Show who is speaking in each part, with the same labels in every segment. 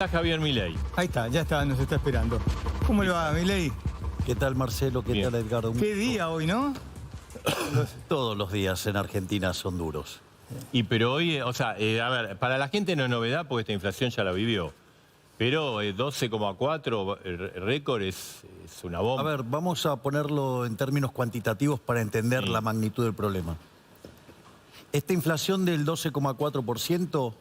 Speaker 1: Está Javier Milei.
Speaker 2: Ahí está, ya está, nos está esperando. ¿Cómo le va, Milei?
Speaker 3: ¿Qué tal, Marcelo? ¿Qué tal, Edgardo?
Speaker 2: Qué día hoy, ¿no?
Speaker 3: Todos los días en Argentina son duros.
Speaker 1: Pero hoy, a ver, para la gente no es novedad porque esta inflación ya la vivió. Pero 12,4, el récord es una bomba.
Speaker 3: A ver, vamos a ponerlo en términos cuantitativos para entender la magnitud del problema. Esta inflación del 12,4%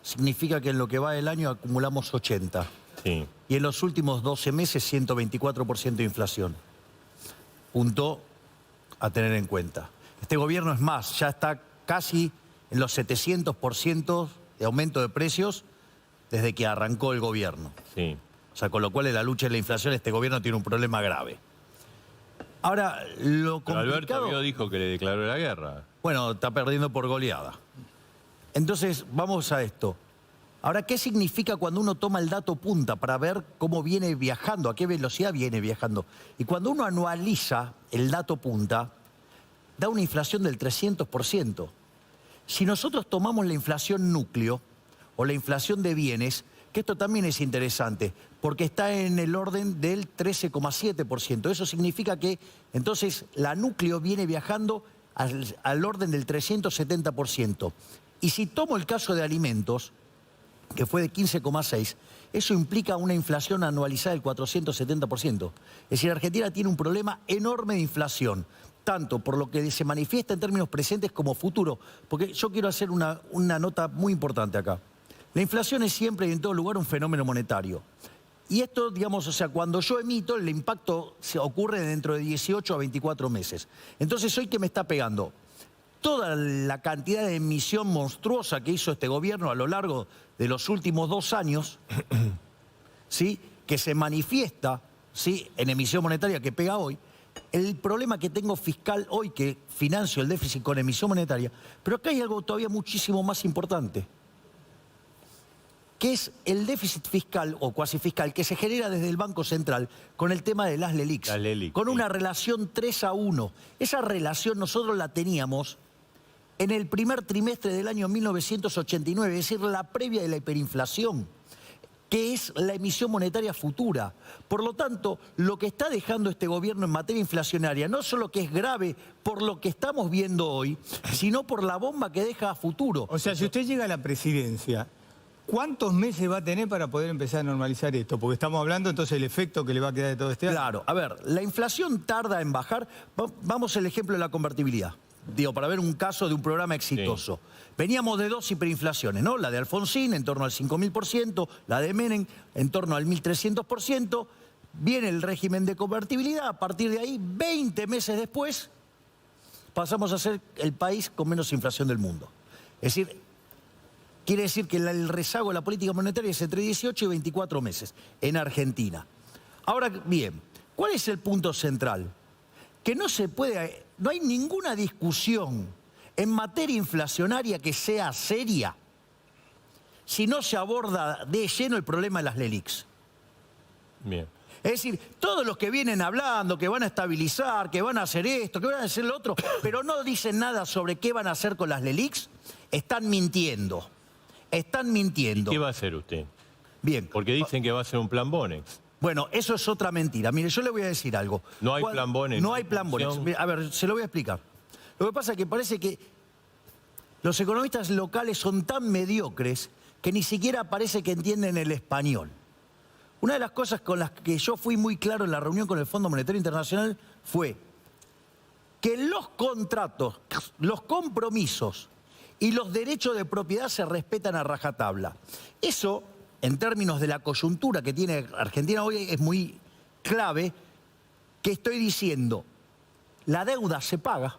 Speaker 3: significa que en lo que va del año acumulamos 80.
Speaker 1: Sí.
Speaker 3: Y en los últimos 12 meses, 124% de inflación. Punto a tener en cuenta. Este gobierno es más, ya está casi en los 700% de aumento de precios desde que arrancó el gobierno.
Speaker 1: Sí.
Speaker 3: O sea, con lo cual en la lucha de la inflación este gobierno tiene un problema grave. Ahora, lo
Speaker 1: Pero Alberto
Speaker 3: complicado...
Speaker 1: Río dijo que le declaró la guerra.
Speaker 3: Bueno, está perdiendo por goleada. Entonces, vamos a esto. Ahora, ¿qué significa cuando uno toma el dato punta para ver cómo viene viajando, a qué velocidad viene viajando? Y cuando uno anualiza el dato punta, da una inflación del 300%. Si nosotros tomamos la inflación núcleo o la inflación de bienes, que esto también es interesante, porque está en el orden del 13,7%. Eso significa que entonces la núcleo viene viajando al orden del 370%. Y si tomo el caso de alimentos, que fue de 15,6, eso implica una inflación anualizada del 470%. Es decir, Argentina tiene un problema enorme de inflación, tanto por lo que se manifiesta en términos presentes como futuro. Porque yo quiero hacer una nota muy importante acá. La inflación es siempre y en todo lugar un fenómeno monetario. Y esto, digamos, o sea, cuando yo emito, el impacto se ocurre dentro de 18 a 24 meses. Entonces, ¿hoy qué me está pegando? Toda la cantidad de emisión monstruosa que hizo este gobierno a lo largo de los últimos 2 años, ¿sí?, que se manifiesta, ¿sí?, en emisión monetaria que pega hoy, el problema que tengo fiscal hoy, que financio el déficit con emisión monetaria, pero acá hay algo todavía muchísimo más importante, que es el déficit fiscal o cuasi fiscal que se genera desde el Banco Central con el tema de las LELIQs, con una relación 3-1. Esa relación nosotros la teníamos en el primer trimestre del año 1989, es decir, la previa de la hiperinflación, que es la emisión monetaria futura. Por lo tanto, lo que está dejando este gobierno en materia inflacionaria, no solo que es grave por lo que estamos viendo hoy, sino por la bomba que deja a futuro.
Speaker 2: O sea, si usted llega a la presidencia, ¿cuántos meses va a tener para poder empezar a normalizar esto? Porque estamos hablando entonces del efecto que le va a quedar de todo este año.
Speaker 3: Claro, a ver, la inflación tarda en bajar. Vamos al ejemplo de la convertibilidad. Digo, para ver un caso de un programa exitoso. Sí. Veníamos de 2 hiperinflaciones, ¿no? La de Alfonsín en torno al 5.000%, la de Menem en torno al 1.300%. Viene el régimen de convertibilidad. A partir de ahí, 20 meses después, pasamos a ser el país con menos inflación del mundo. Es decir, quiere decir que el rezago de la política monetaria es entre 18 y 24 meses en Argentina. Ahora bien, ¿cuál es el punto central? Que no se puede, no hay ninguna discusión en materia inflacionaria que sea seria si no se aborda de lleno el problema de las LELIQs.
Speaker 1: Bien.
Speaker 3: Es decir, todos los que vienen hablando que van a estabilizar, que van a hacer esto, que van a hacer lo otro, pero no dicen nada sobre qué van a hacer con las LELIQs, están mintiendo. Están mintiendo.
Speaker 1: ¿Y qué va a hacer usted?
Speaker 3: Bien.
Speaker 1: Porque dicen que va a ser un plan Bonex.
Speaker 3: Bueno, eso es otra mentira. Mire, yo le voy a decir algo.
Speaker 1: No hay plan Bonex.
Speaker 3: No hay plan Bonex. A ver, se lo voy a explicar. Lo que pasa es que parece que los economistas locales son tan mediocres que ni siquiera parece que entienden el español. Una de las cosas con las que yo fui muy claro en la reunión con el Fondo Monetario Internacional fue que los contratos, los compromisos y los derechos de propiedad se respetan a rajatabla. Eso, en términos de la coyuntura que tiene Argentina hoy, es muy clave, que estoy diciendo, la deuda se paga,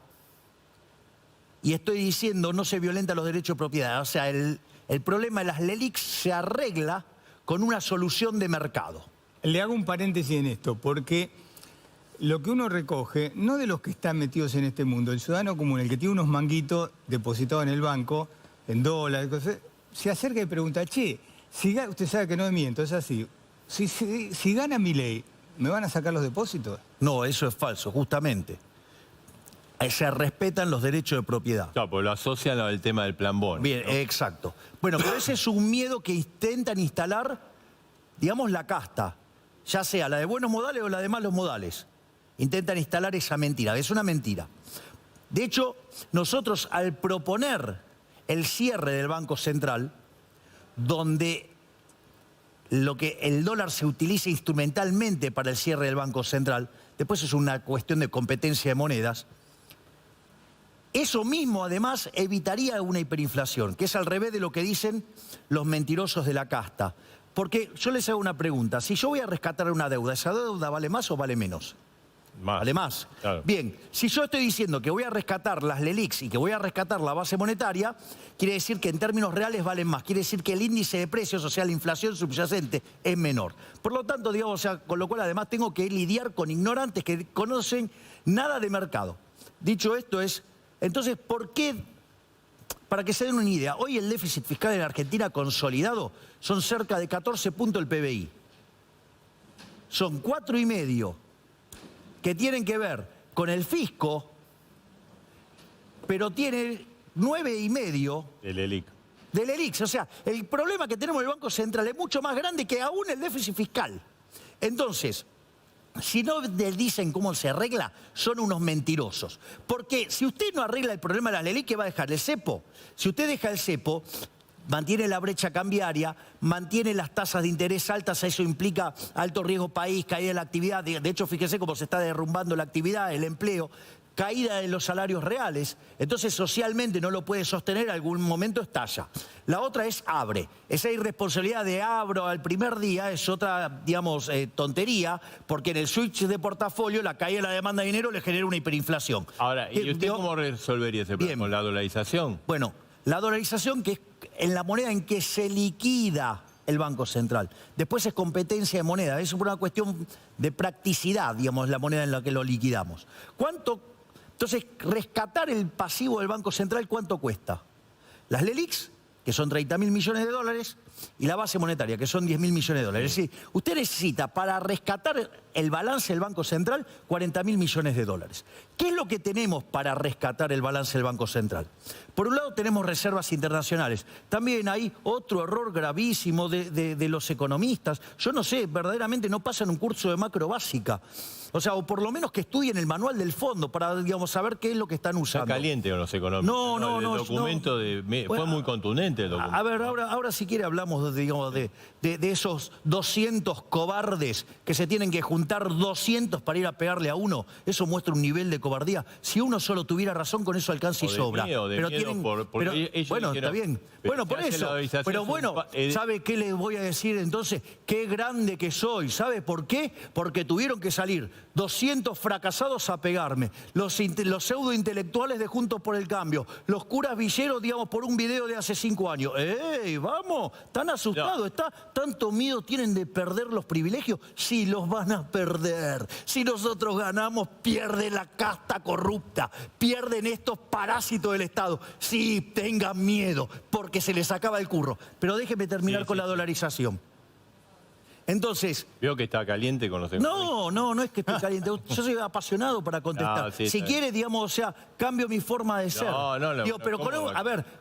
Speaker 3: y estoy diciendo, no se violentan los derechos de propiedad. O sea, el problema de las LELIQs se arregla con una solución de mercado.
Speaker 2: Le hago un paréntesis en esto, porque lo que uno recoge, no de los que están metidos en este mundo, el ciudadano común, el que tiene unos manguitos depositados en el banco, en dólares, cosas, se acerca y pregunta, che, usted sabe que no me miento, es así, si gana Milei, ¿me van a sacar los depósitos?
Speaker 3: No, eso es falso, justamente. se respetan los derechos de propiedad.
Speaker 1: Claro, pues lo asocian al tema del plan bono.
Speaker 3: Bien,
Speaker 1: ¿no?
Speaker 3: exacto. Bueno, pero ese es un miedo que intentan instalar, digamos, la casta, ya sea la de buenos modales o la de malos modales. Intentan instalar esa mentira, es una mentira. De hecho, nosotros al proponer el cierre del Banco Central, donde el dólar se utiliza instrumentalmente para el cierre del Banco Central, después es una cuestión de competencia de monedas, eso mismo además evitaría una hiperinflación, que es al revés de lo que dicen los mentirosos de la casta. Porque yo les hago una pregunta, si yo voy a rescatar una deuda, ¿esa deuda vale más o vale menos?
Speaker 1: Más.
Speaker 3: Vale más.
Speaker 1: Claro.
Speaker 3: Bien, si yo estoy diciendo que voy a rescatar las LELIQs y que voy a rescatar la base monetaria, quiere decir que en términos reales valen más. Quiere decir que el índice de precios, o sea, la inflación subyacente, es menor. Por lo tanto, digamos, o sea, con lo cual además tengo que lidiar con ignorantes que conocen nada de mercado. Dicho esto entonces, ¿por qué? Para que se den una idea, hoy el déficit fiscal en Argentina consolidado son cerca de 14 puntos del PBI. Son 4,5 que tienen que ver con el fisco, pero tiene 9,5
Speaker 1: El ELIC.
Speaker 3: del ELIX. O sea, el problema que tenemos en el Banco Central es mucho más grande que aún el déficit fiscal. Entonces, si no les dicen cómo se arregla, son unos mentirosos. Porque si usted no arregla el problema de la LELIQ, ¿qué va a dejar? ¿El cepo? Si usted deja el cepo, mantiene la brecha cambiaria, mantiene las tasas de interés altas, eso implica alto riesgo país, caída de la actividad. De hecho, fíjese cómo se está derrumbando la actividad, el empleo, caída de los salarios reales. Entonces, socialmente no lo puede sostener, algún momento estalla. La otra es abre. Esa irresponsabilidad de abro al primer día es otra, digamos, tontería, porque en el switch de portafolio la caída de la demanda de dinero le genera una hiperinflación.
Speaker 1: Ahora, ¿y usted cómo resolvería ese problema?
Speaker 3: Bien.
Speaker 1: ¿Con la dolarización?
Speaker 3: Bueno, la dolarización, que es en la moneda en que se liquida el Banco Central. Después es competencia de moneda. Es una cuestión de practicidad, digamos, la moneda en la que lo liquidamos. Entonces, rescatar el pasivo del Banco Central, ¿cuánto cuesta? Las LELIQs, que son 30.000 millones de dólares, y la base monetaria, que son 10.000 millones de dólares. Es decir, usted necesita para rescatar el balance del Banco Central 40.000 millones de dólares. ¿Qué es lo que tenemos para rescatar el balance del Banco Central? Por un lado tenemos reservas internacionales. También hay otro error gravísimo de los economistas. Yo no sé, verdaderamente no pasan un curso de macro básica. O sea, o por lo menos que estudien el manual del fondo para, digamos, saber qué es lo que están usando.
Speaker 1: Está caliente con los económicos.
Speaker 3: No.
Speaker 1: El documento fue muy contundente el documento.
Speaker 3: A ver, ahora si quiere hablamos, digamos, de esos 200 cobardes que se tienen que juntar 200 para ir a pegarle a uno. Eso muestra un nivel de cobardía. Si uno solo tuviera razón, con eso alcanza y sobra. Bueno, está bien. Bueno, por eso. Pero bueno, ¿sabe qué les voy a decir entonces? Qué grande que soy. ¿Sabe por qué? Porque tuvieron que salir 200 fracasados a pegarme. Los pseudointelectuales de Juntos por el Cambio. Los curas villeros, digamos, por un video de hace 5 años. ¡Ey, vamos! ¿Están asustados? ¿Tanto miedo tienen de perder los privilegios? Sí, los van a perder. Si nosotros ganamos, pierde la casta corrupta. Pierden estos parásitos del Estado. Sí, tengan miedo, porque se les acaba el curro. Pero déjeme terminar con la dolarización. Entonces...
Speaker 1: Veo que está caliente con los económicos.
Speaker 3: No es que esté caliente. Yo soy apasionado para contestar. Si quiere, digamos, o sea, cambio mi forma de ser. Pero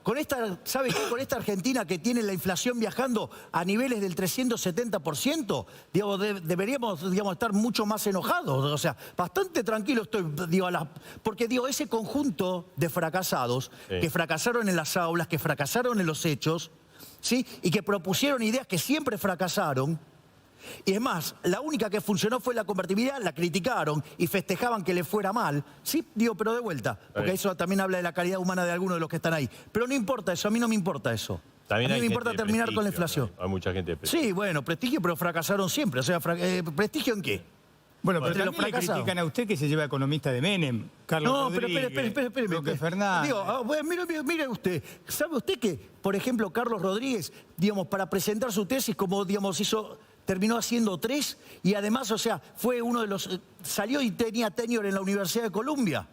Speaker 3: con esta, ¿sabe qué? Con esta Argentina que tiene la inflación viajando a niveles del 370%, digamos, deberíamos, digamos, estar mucho más enojados. O sea, bastante tranquilo estoy, digo, porque, digo, ese conjunto de fracasados, que fracasaron en las aulas, que fracasaron en los hechos, ¿sí? Y que propusieron ideas que siempre fracasaron. Y es más, la única que funcionó fue la convertibilidad, la criticaron y festejaban que le fuera mal. Sí, digo, pero de vuelta, porque eso también habla de la calidad humana de algunos de los que están ahí. Pero no importa eso, a mí no me importa eso.
Speaker 1: También
Speaker 3: a mí me importa terminar con la inflación.
Speaker 1: Hay mucha gente de prestigio.
Speaker 3: Sí, bueno, prestigio, pero fracasaron siempre. O sea, ¿prestigio en qué?
Speaker 2: Bueno, pero también le critican a usted que se lleva economista de Menem, Carlos Rodríguez,
Speaker 3: espere.
Speaker 2: Roque Fernández.
Speaker 3: Digo, mire usted, ¿sabe usted que, por ejemplo, Carlos Rodríguez, digamos, para presentar su tesis, como, digamos, terminó haciendo 3 y además, o sea, fue uno de los... Salió y tenía tenure en la Universidad de Columbia.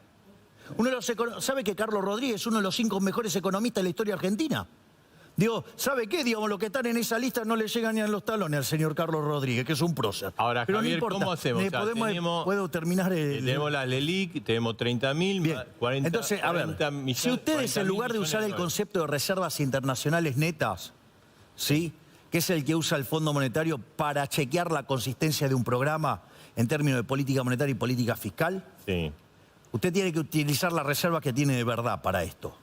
Speaker 3: ¿Sabe que Carlos Rodríguez es uno de los 5 mejores economistas de la historia argentina? Digo, ¿sabe qué? Digamos, los que están en esa lista no le llegan ni a los talones al señor Carlos Rodríguez, que es un prócer.
Speaker 1: Ahora,
Speaker 3: pero
Speaker 1: Javier,
Speaker 3: no importa.
Speaker 1: ¿cómo hacemos? O sea,
Speaker 3: ¿Puedo terminar el...?
Speaker 1: Tenemos las LELIC, tenemos 30.000,
Speaker 3: Bien.
Speaker 1: 40,
Speaker 3: Entonces, a ver,
Speaker 1: 40 millones,
Speaker 3: si ustedes en lugar de usar el concepto de reservas internacionales netas, ¿sí?, que es el que usa el Fondo Monetario para chequear la consistencia de un programa en términos de política monetaria y política fiscal,
Speaker 1: sí,
Speaker 3: usted tiene que utilizar las reservas que tiene de verdad para esto,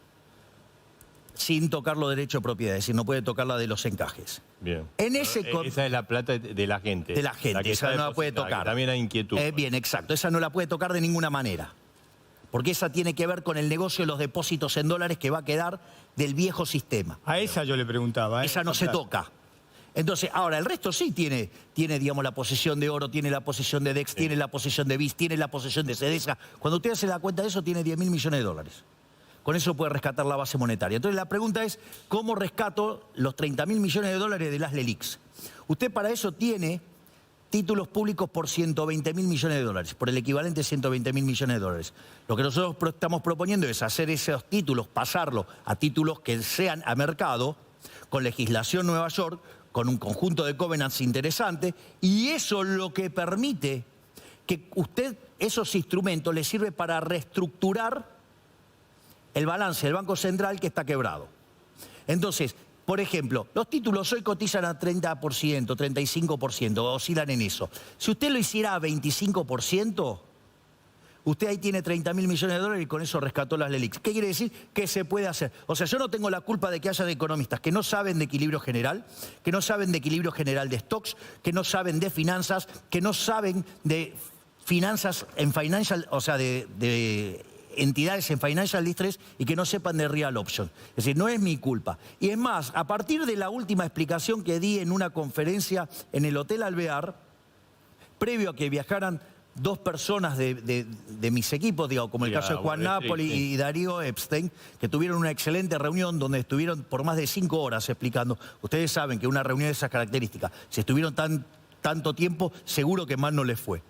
Speaker 3: sin tocar los derechos de propiedad, es decir, no puede tocar la de los encajes.
Speaker 1: bien.
Speaker 3: En ese
Speaker 1: Esa es la plata de la gente.
Speaker 3: de la gente,
Speaker 1: que
Speaker 3: esa
Speaker 1: está
Speaker 3: no la puede
Speaker 1: depositada,
Speaker 3: tocar.
Speaker 1: que también hay inquietud.
Speaker 3: Bien, exacto, esa no la puede tocar de ninguna manera. Porque esa tiene que ver con el negocio de los depósitos en dólares que va a quedar del viejo sistema.
Speaker 2: A esa yo le preguntaba.
Speaker 3: Esa no se toca. Entonces, ahora, el resto sí tiene, digamos, la posición de oro, tiene la posición de DEX, tiene la posición de BIS, tiene la posición de CEDESA. Cuando usted se da cuenta de eso, tiene 10.000 millones de dólares. Con eso puede rescatar la base monetaria. Entonces, la pregunta es, ¿cómo rescato los 30.000 millones de dólares de las LELICs? Usted para eso tiene títulos públicos por 120.000 millones de dólares, por el equivalente de 120.000 millones de dólares. Lo que nosotros estamos proponiendo es hacer esos títulos, pasarlos a títulos que sean a mercado, con legislación Nueva York, con un conjunto de covenants interesante, y eso lo que permite que usted, esos instrumentos, le sirve para reestructurar el balance del Banco Central que está quebrado. Entonces, por ejemplo, los títulos hoy cotizan a 30%, 35%, oscilan en eso. Si usted lo hiciera a 25%, usted ahí tiene 30.000 millones de dólares y con eso rescató las LELICs. ¿Qué quiere decir? Que se puede hacer. O sea, yo no tengo la culpa de que haya economistas que no saben de equilibrio general, que no saben de equilibrio general de stocks, que no saben de finanzas, que no saben de finanzas en financial, o sea, de entidades en financial distress y que no sepan de real option. Es decir, no es mi culpa. Y es más, a partir de la última explicación que di en una conferencia en el Hotel Alvear, previo a que viajaran dos personas de mis equipos, digo, como el caso de Juan Napoli y Darío Epstein, que tuvieron una excelente reunión donde estuvieron por más de 5 horas explicando. Ustedes saben que una reunión de esas características, si estuvieron tanto tiempo, seguro que mal no les fue.